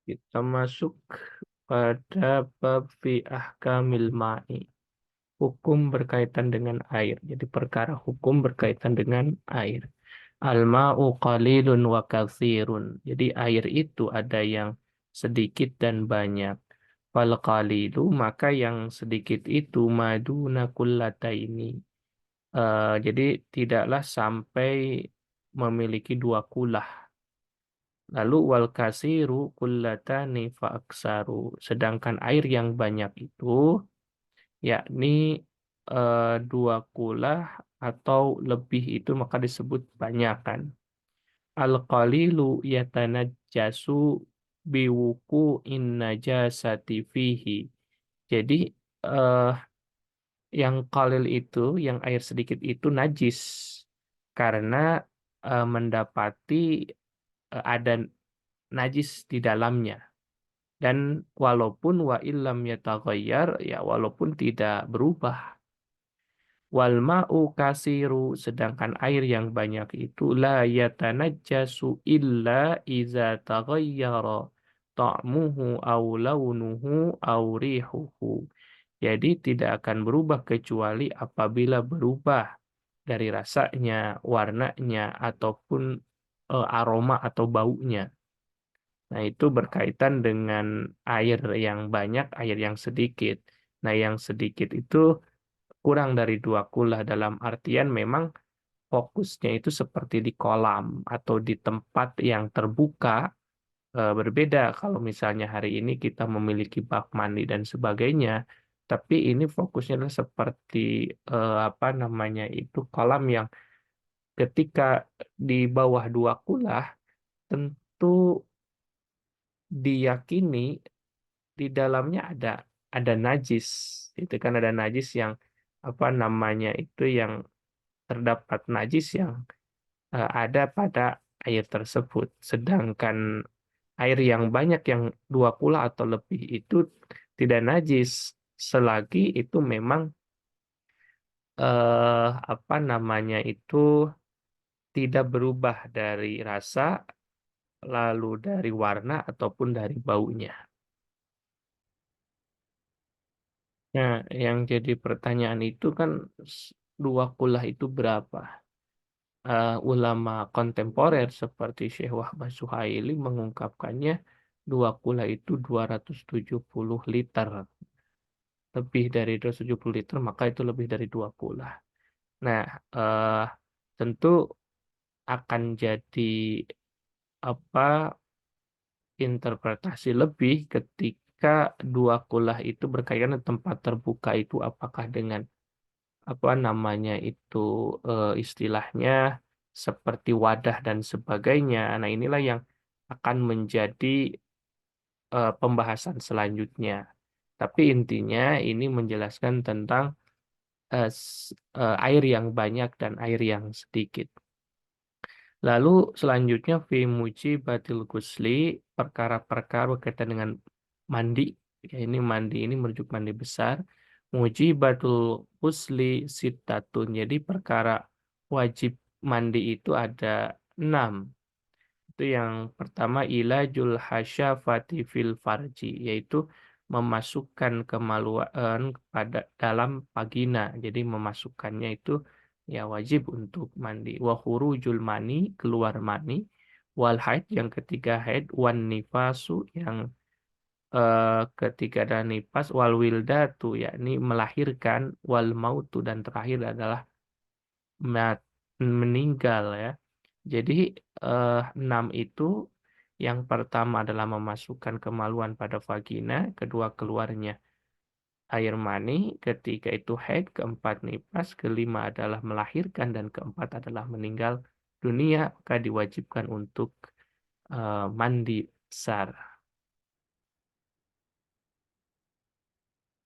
Kita masuk pada bab fi ahkamil ma'i. Hukum berkaitan dengan air. Jadi perkara hukum berkaitan dengan air. Al-ma'u qalilun wa katsirun. Jadi air itu ada yang sedikit dan banyak. Fal qalilu maka yang sedikit itu maduna kullataini. Jadi tidaklah sampai memiliki dua kulah. Lalu wal kasiru kullatani fa aksaru. Sedangkan air yang banyak itu yakni dua kulah atau lebih itu maka disebut banyakan. Al-qalilu yatanajjasu biwuku in najasati fihi. Jadi eh, yang qalil itu, yang air sedikit itu najis karena mendapati ada najis di dalamnya. Dan walaupun wa illam yataghayyar, ya walaupun tidak berubah. Wal ma'u kasiru, sedangkan air yang banyak itu la yatanajjasu illa iza taghayyara ta'muhu aw launuhu aw rihuhu. Jadi tidak akan berubah kecuali apabila berubah dari rasanya, warnanya, ataupun aroma atau baunya. Nah, itu berkaitan dengan air yang banyak, air yang sedikit. Nah, yang sedikit itu kurang dari dua kulah dalam artian memang fokusnya itu seperti di kolam atau di tempat yang terbuka. Berbeda kalau misalnya hari ini kita memiliki bak mandi dan sebagainya, tapi ini fokusnya adalah seperti apa namanya itu kolam yang ketika di bawah dua kulah tentu diyakini di dalamnya ada najis. Itu kan ada najis yang apa namanya itu yang terdapat najis yang ada pada air tersebut. Sedangkan air yang banyak yang dua kula atau lebih itu tidak najis selagi itu memang apa namanya itu tidak berubah dari rasa, lalu dari warna ataupun dari baunya. Nah, yang jadi pertanyaan itu kan dua kulah itu berapa? Ulama kontemporer seperti Syekh Wahbah Suhaili mengungkapkannya dua kula itu 270 liter. Lebih dari 270 liter maka itu lebih dari dua kula. Nah, eh, tentu akan jadi apa interpretasi lebih ketika dua kulah itu berkaitan dengan tempat terbuka itu apakah dengan apa namanya itu istilahnya seperti wadah dan sebagainya. Nah, inilah yang akan menjadi pembahasan selanjutnya. Tapi intinya ini menjelaskan tentang air yang banyak dan air yang sedikit. Lalu selanjutnya fi mujibatil gusli, perkara-perkara berkaitan dengan mandi. Ya, ini mandi ini merujuk mandi besar. Mujibatul gusli sittatun. Jadi perkara wajib mandi itu ada 6. Itu yang pertama ilajul hasyafati fil farji, yaitu memasukkan kemaluan pada dalam vagina. Jadi memasukkannya itu ya wajib untuk mandi. Wa khurujul mani, keluar mani. Wal haid yang ketiga haid. Wan nifasu yang ketiga adalah nifas. Wal wildatu yakni melahirkan. Wal mautu dan terakhir adalah mat- meninggal ya. Jadi 6 itu yang pertama adalah memasukkan kemaluan pada vagina, kedua keluarnya air mani, ketiga itu haid, keempat nifas, kelima adalah melahirkan dan keempat adalah meninggal dunia, maka diwajibkan untuk mandi besar.